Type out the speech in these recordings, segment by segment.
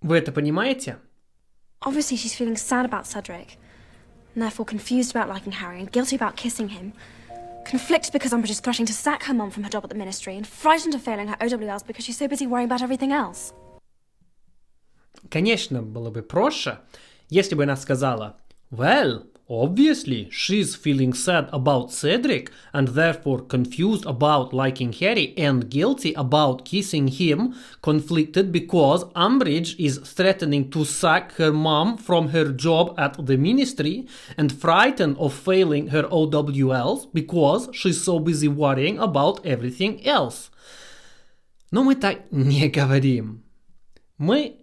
Вы это понимаете? Obviously, she's feeling sad about Cedric, and therefore confused about liking Harry and guilty about kissing him. Conflicted because Umbridge is threatening to sack her mum from her job at the ministry, and frightened of failing her OWLs because she's so busy worrying about everything else. Конечно, было бы проще, если бы она сказала, well, obviously, she's feeling sad about Cedric and therefore confused about liking Harry and guilty about kissing him, conflicted because Umbridge is threatening to sack her mom from her job at the ministry and frightened of failing her OWLs because she's so busy worrying about everything else. Но мы так не говорим. Мы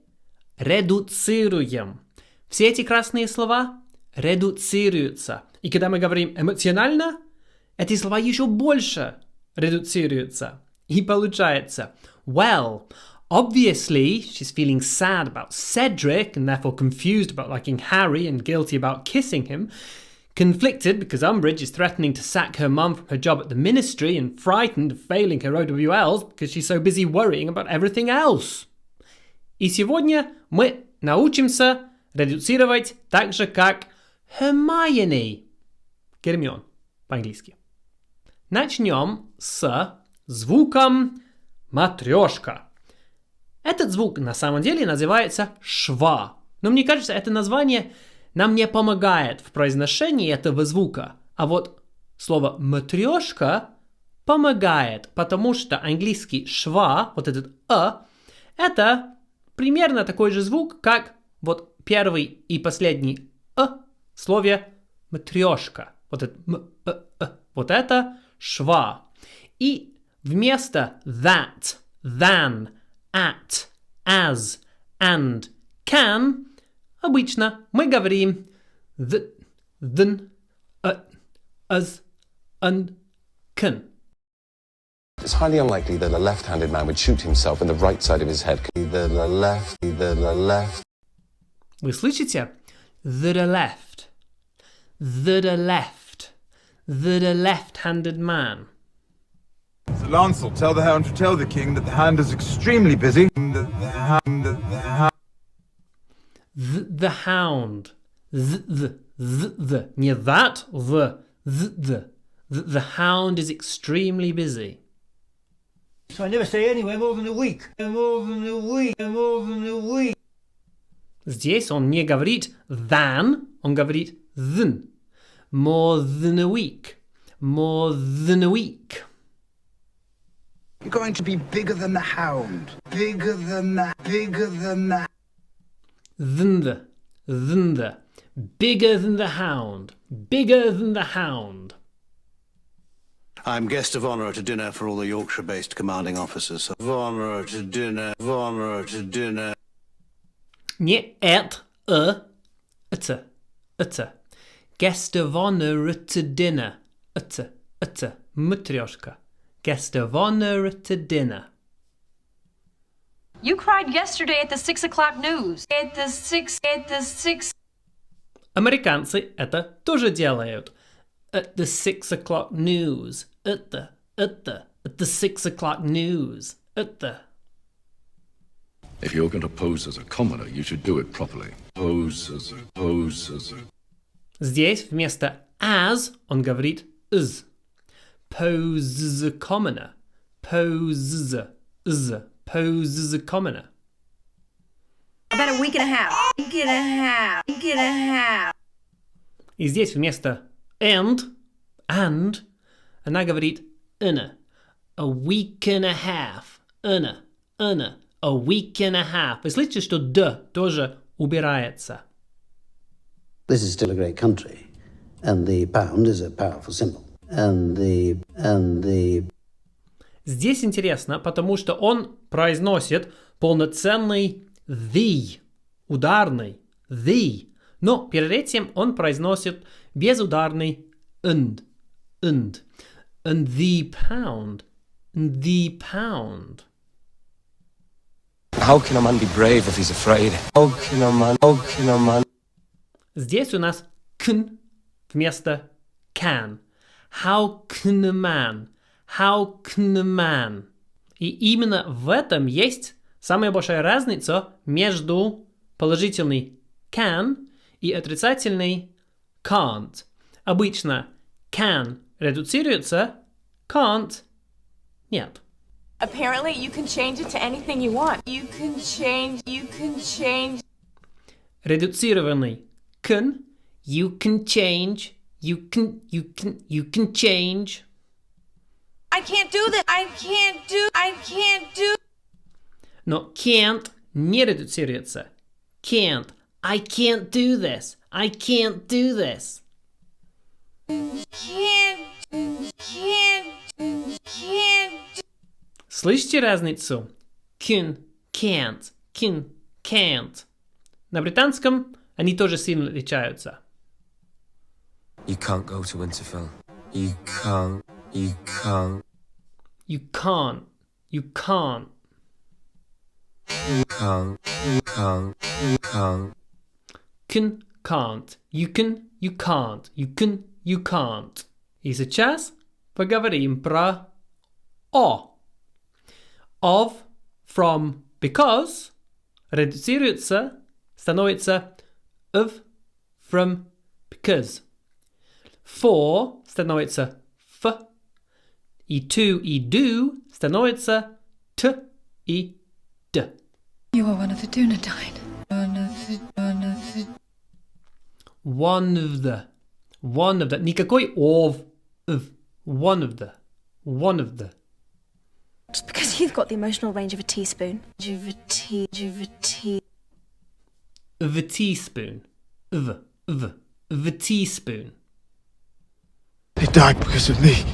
редуцируем. Все эти красные слова редуцируются. И когда мы говорим эмоционально, эти слова еще больше редуцируются. И получается, well, obviously she's feeling sad about Cedric and therefore confused about liking Harry and guilty about kissing him. Conflicted because Umbridge is threatening to sack her mum from her job at the ministry and frightened of failing her OWLs because she's so busy worrying about everything else. И сегодня мы научимся редуцировать так же, как Hermione. Hermione по-английски. Начнем с звуком матрешка. Этот звук на самом деле называется шва. Но мне кажется, это название нам не помогает в произношении этого звука. А вот слово матрешка помогает, потому что английский шва, вот этот это примерно такой же звук, как вот первый и последний в слове матрешка. Вот это вот это шва. И вместо that, than, at, as, and, can обычно мы говорим the, than, as, and, can. It's highly unlikely that a left-handed man would shoot himself in the right side of his head. The left. Вы слышите? The left. The left. The left-handed man. Sir Lancel, tell the hound to tell the king that the hand is extremely busy. The hound. The. Не that, the hound is extremely busy. So I never stay anywhere more than a week. Здесь он не говорит than, он говорит than. More than a week. More than a week. You're going to be bigger than the hound. Bigger than that. Than the. Bigger than the hound. Bigger than the hound. I'm guest of honour at a dinner for all the Yorkshire-based commanding officers. Of honour at a dinner. Не это. Guest of honour at a dinner. Это. Матрешка. Guest of honour at a dinner. You cried yesterday at the 6 o'clock news. At the six. Американцы это тоже делают. At the 6 o'clock news. At the 6 o'clock news. If you're going to pose as a commoner, you should do it properly. Pose as a... Здесь вместо as он говорит is. Pose as a commoner. Pose as a commoner. About a week and a half. И здесь вместо and она говорит in a week and a half. A week and a half. Вы слышите, что д тоже убирается? This is still a great country, and the pound is a powerful symbol. And the... Здесь интересно, потому что он произносит полноценный the, ударный the, но перед этим он произносит безударный and. And the pound. How can a man be brave if he's afraid? How can a man? Здесь у нас can вместо can. How can a man? И именно в этом есть Самая большая разница между положительный can и отрицательный can't. Обычно can редуцируется, can't нет. Apparently, you can change it to anything you want. You can change. Редуцированный can, you can change, you can change. I can't do this. I can't do. Но can't не редуцируется. Can't. I can't do this. I can't do this. Can't. Слышите разницу? Can, can't, can, can't. На британском они тоже сильно отличаются. You can't go to Winterfell. You can't. You can't. You can't. You can't. Can, can't. You can, you can't. You can, you can't. И сейчас поговорим про о. Of, from, because редуцируется, становится of, from, because. For становится f, и to и do становится t и d. You are one of the Dunedain. One of the. Никакой of. One of the. Just because you've got the emotional range of a teaspoon. Of a teaspoon. Of a teaspoon. They died because of me.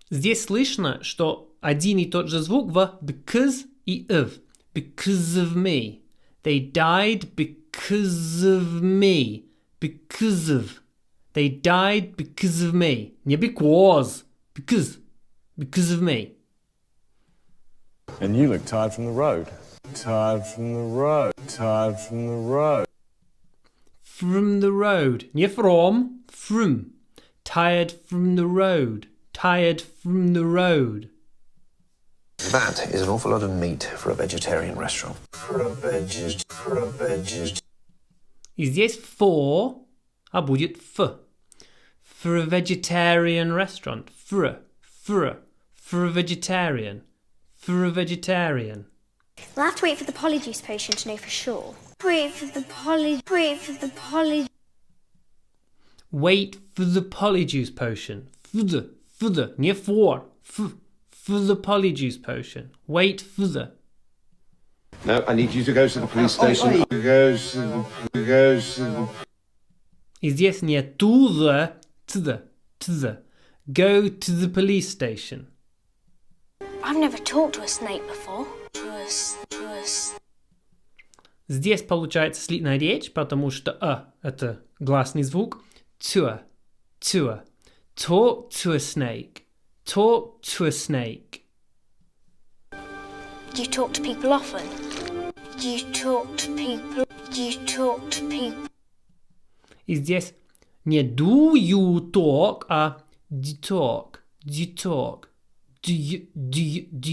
Здесь слышно, что один и тот же звук в because и of. Because of me. They died because of me. Because of. They died because of me. Не because. Because. Because of me. And you look tired from the road. Tired from the road. Tired from the road. From the road. Не from. From. Tired from the road. Tired from the road. That is an awful lot of meat for a vegetarian restaurant. И здесь for, а будет f. For a vegetarian restaurant. For a vegetarian. For a vegetarian. We'll have to wait for the polyjuice potion to know for sure. Wait for the polyjuice potion. For the, не for. For the polyjuice potion. Wait for the. No, I need you to go to the police station. И здесь не to the, to the. Go to the police station. I've never talked to a snake before. Здесь получается слитная речь, потому что это гласный звук. To. Talk to a snake. Talk to a snake. Do you talk to people often? И здесь не do you talk, а do you talk. Do you talk? Do you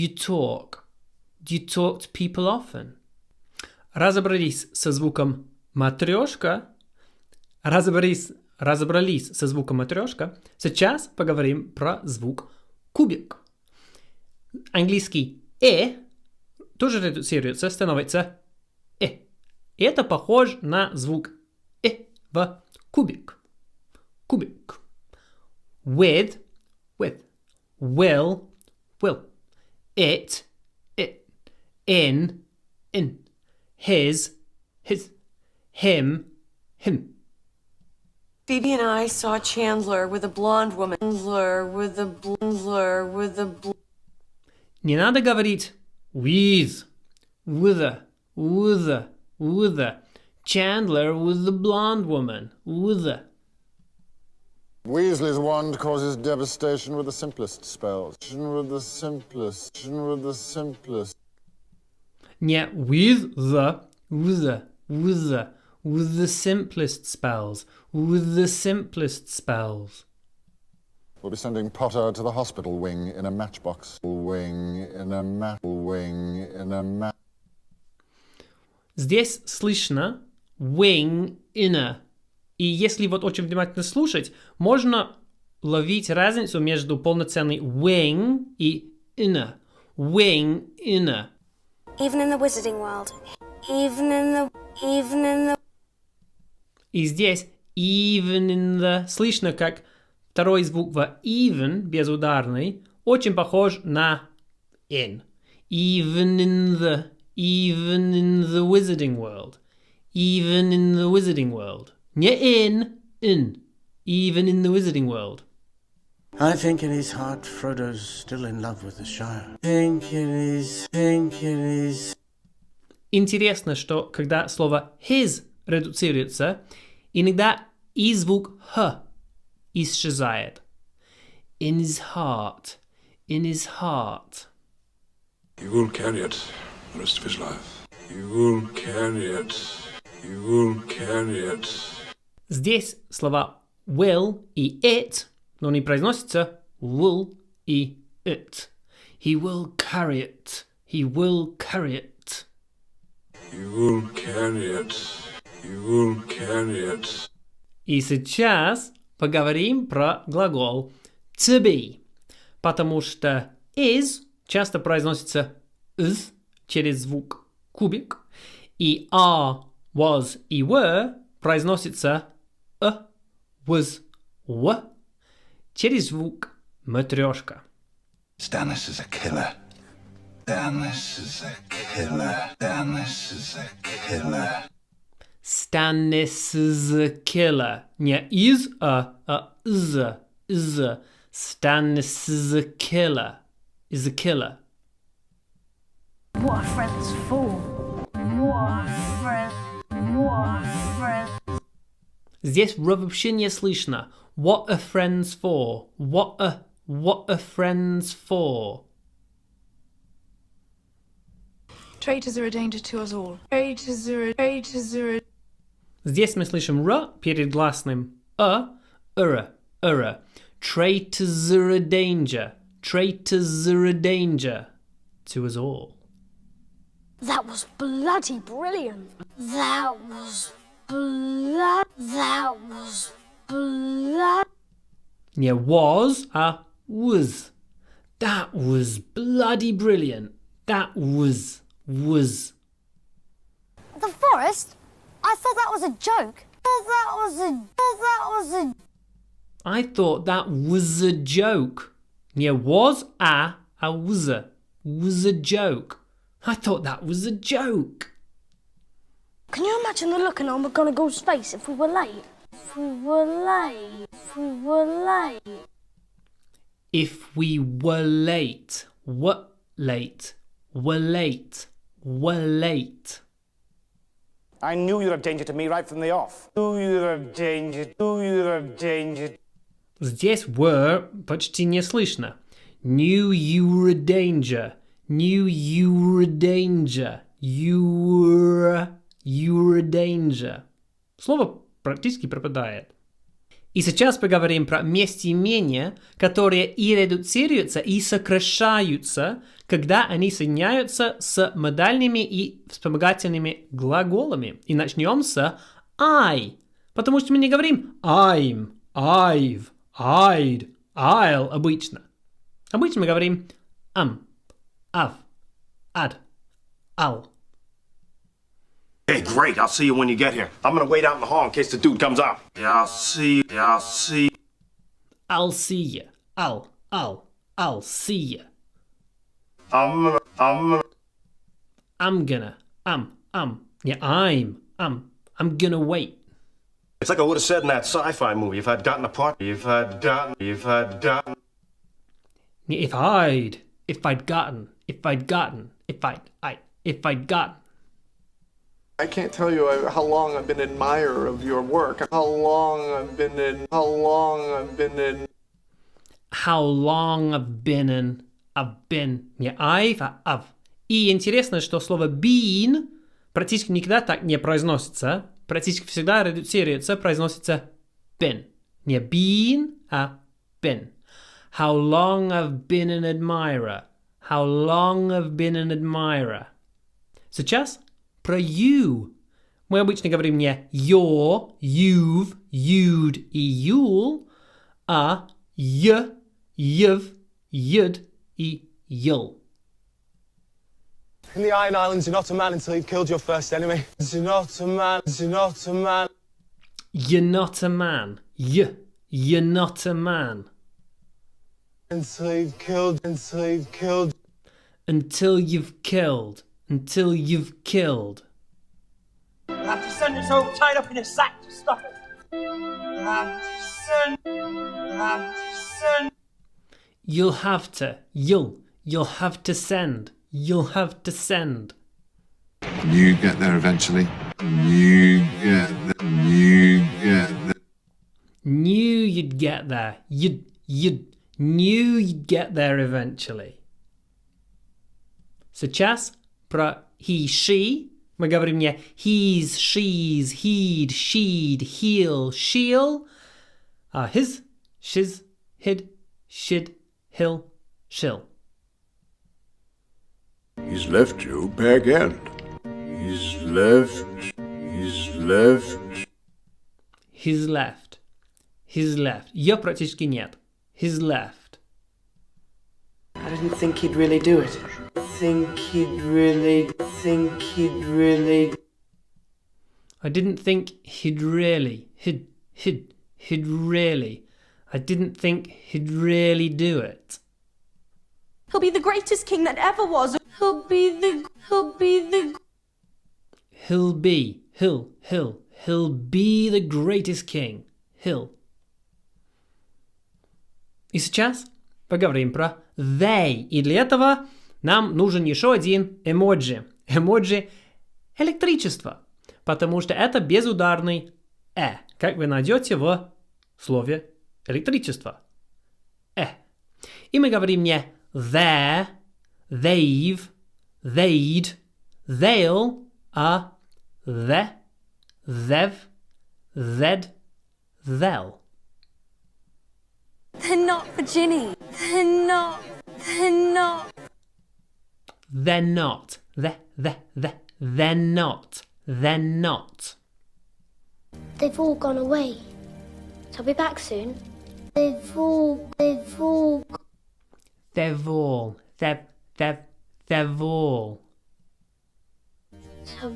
talk? Do you talk to people often? Разобрались со звуком матрешка. Разобрались со звуком матрешка. Сейчас поговорим про звук кубик. Английский тоже редуцируется, становится И это похоже на звук в кубик. Кубик. With. Will. It. In. His. Him. Phoebe and I saw Chandler with a blonde woman. Не надо говорить with. Chandler with the blonde woman. Weasley's wand causes devastation with the simplest spells. Не with the simplest spells. We'll be sending Potter to the hospital wing in a matchbox. Здесь слышно wing inner. И если вот очень внимательно слушать, можно ловить разницу между полноценной wing и inner. Wing inner. Even in the wizarding world. Even in the... И здесь even in the слышно, как второй звук в even, безударный, очень похож на in. Even in the wizarding world. Even in the wizarding world. Не in. Even in the wizarding world. I think in his heart Frodo's still in love with the Shire. Think it is. Интересно, что когда слово his редуцируется, иногда и звук х исчезает. In his heart. In his heart. He will carry it the rest of his life. He will carry it. He will carry it. Здесь слова will и it, но не произносятся will и it. He will carry it. He will carry it. He will carry it. He will carry it. И сейчас поговорим про глагол to be, потому что is часто произносится is через звук кубик, и are, was и were произносится was, w через звук матрешка. Stannis is a killer. Stannis is a killer. Stannis is a killer. Stannis is a killer. Не is a is. Stannis is a killer. Is a killer. What are friends for? What are friends? Здесь вообще не слышно. What are friends for? What are friends for? Traitors are a danger to us all. Traitors are a... Здесь мы слышим р перед гласным ра. Traitors are a danger. Traitors are a danger to us all. That was bloody brilliant. That was blood. Не was, а was. That was bloody brilliant. That was. The forest? I thought that was a joke. I thought that was a joke. Не was, а was a. Was a joke. I thought that was a joke. Can you imagine the look on McGonagall's face if we were late? If we were late. If we were late. What late? Were late. I knew you were a danger to me right from the off. Knew you were a danger. Здесь were почти не слышно. Knew you were a danger. Knew you were a danger. You were a danger. Слово практически пропадает. И сейчас поговорим про местоимения, которые и редуцируются, и сокращаются, когда они соединяются с модальными и вспомогательными глаголами. И начнем с I. Потому что мы не говорим I'm, I've, I'd, I'll обычно. Обычно мы говорим I've, I'd, I'll. Hey, great. I'll see you when you get here. I'm gonna wait out in the hall in case the dude comes up. Yeah, I'll see you. I'll see you. I'll see you. I'm gonna wait. It's like I would have said in that sci-fi movie. If I'd gotten a part, if I'd gotten. I can't tell you how long I've been an admirer of your work. How long I've been in. Не I've, а I've. И интересно, что слово been практически никогда так не произносится. Практически всегда редуцируется, произносится been. Не been, а been. How long I've been an admirer. How long I've been an admirer. Сейчас про you. Мы обычно говорим не your, you've, you'd и you'll, а you've, you'd и you'll. In the Iron Islands, you're not a man until you've killed your first enemy. You're not a man, you're not a man. You're not a man. You're not a man. Until you've killed, until you've killed. Until you've killed. Until you've killed. You'll have to send us all tied up in a sack to stop it. You'll have to send. You'll have to send. You get there eventually. You get there. Knew you'd get there. Knew you'd get there eventually. Сейчас про he, she. Мы говорим не he's, she's, he'd, she'd, he'll, she'll. His, she's, hid, shid, hill, she'll. He's left you back end. He's left. He's left. Ее практически нет. He's left. I didn't think he'd really do it. I didn't think he'd really. I didn't think he'd really do it. He'll be the greatest king that ever was. He'll be the greatest king. He'll. И сейчас поговорим про they. И для этого нам нужен еще один эмоджи. Эмоджи электричество. Потому что это безударный как вы найдете в слове электричество. И мы говорим не there, they've, they'd, they'll, а the, they've, they'd, they'll. They're not for Ginny. They're not. They're not. They're not. They've all gone away. I'll be back soon. They've all. I'll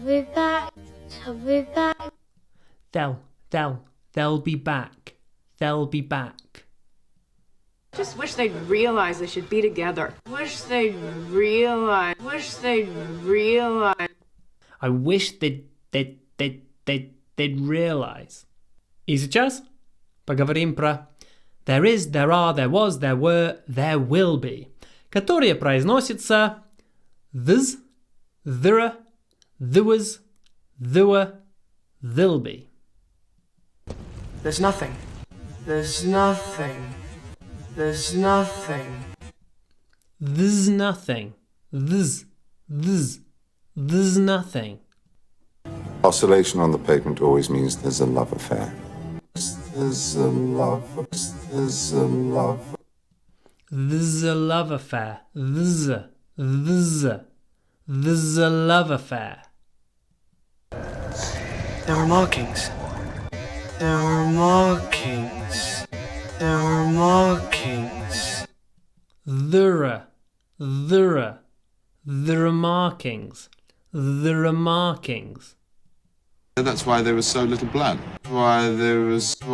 be back. They'll be back. They'll be back. Just wish they'd realize they should be together. I wish they'd realize. I wish they'd realize. И сейчас поговорим про there is, there are, there was, there were, there will be, которые произносятся this, there, there was, there were, there'll be. There's nothing. There's nothing. There's nothing. There's nothing. There's nothing. Oscillation on the pavement always means there's a love affair. There's a love affair. There's a love affair. There were markings. There were markings. There were markings. There are markings. There are markings. That's why there was so little blood. Why there was so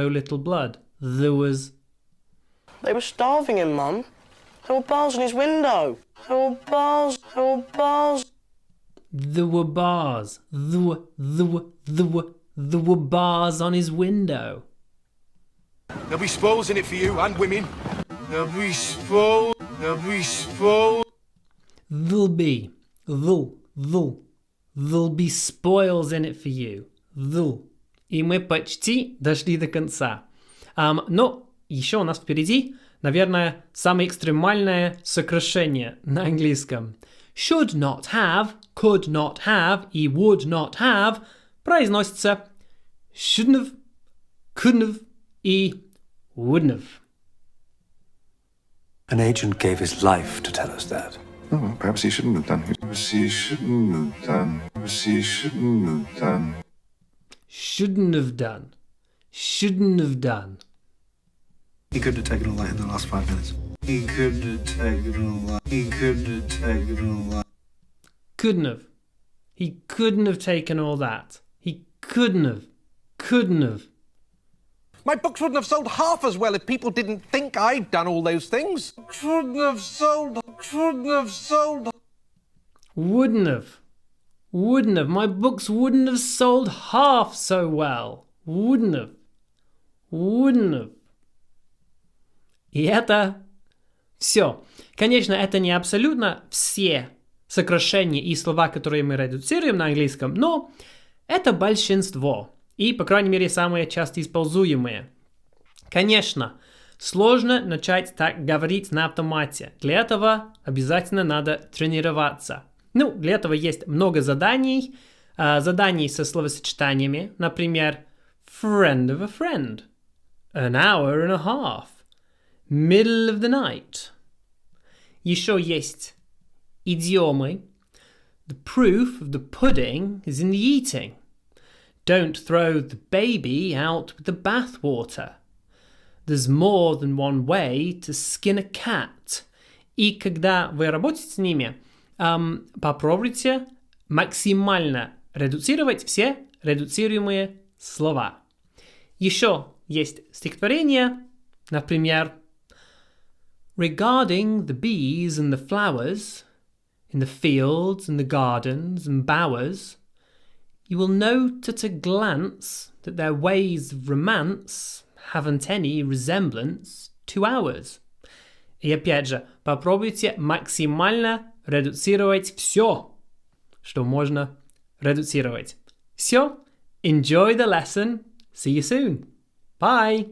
little blood. There was. They were starving him, Mum. There were bars on his window. There were bars. There were bars. There were bars on his window. There'll be spoils in it for you and women. There'll be spoils. There'll be spoils in it for you. И мы почти дошли до конца. Но еще у нас впереди, наверное, самое экстремальное сокращение на английском. should not have, could not have и would not have произносится shouldn't have, couldn't have и wouldn't have. An agent gave his life to tell us that. Oh, well, perhaps he shouldn't have done. Perhaps he shouldn't have done. Perhaps he shouldn't have done. Shouldn't have done. Shouldn't have done. He couldn't have taken all that in the last 5 minutes. He couldn't have taken all that. He couldn't have taken all that. Couldn't have. He couldn't have taken all that. He couldn't have. Couldn't have. My books wouldn't have sold half as well if people didn't think I'd done all those things. Couldn't have sold. Couldn't have sold. Wouldn't have. Wouldn't have. My books wouldn't have sold half so well. Wouldn't have. Wouldn't have. И это все. Конечно, это не абсолютно все сокращения и слова, которые мы редуцируем на английском, но это большинство. И, по крайней мере, самые часто используемые. Конечно, сложно начать так говорить на автомате. Для этого обязательно надо тренироваться. Ну, для этого есть много заданий. Заданий со словосочетаниями. Например, friend of a friend. An hour and a half. Middle of the night. Еще есть идиомы. The proof of the pudding is in the eating. Don't throw the baby out with the bathwater. There's more than one way to skin a cat. И когда вы работаете с ними, попробуйте максимально редуцировать все редуцируемые слова. Еще есть стихотворение, например, Regarding the bees and the flowers, in the fields and the gardens and bowers, you will note at a glance that their ways of romance haven't any resemblance to ours. И опять же, попробуйте максимально редуцировать все, что можно редуцировать. Все. Enjoy the lesson. See you soon. Bye.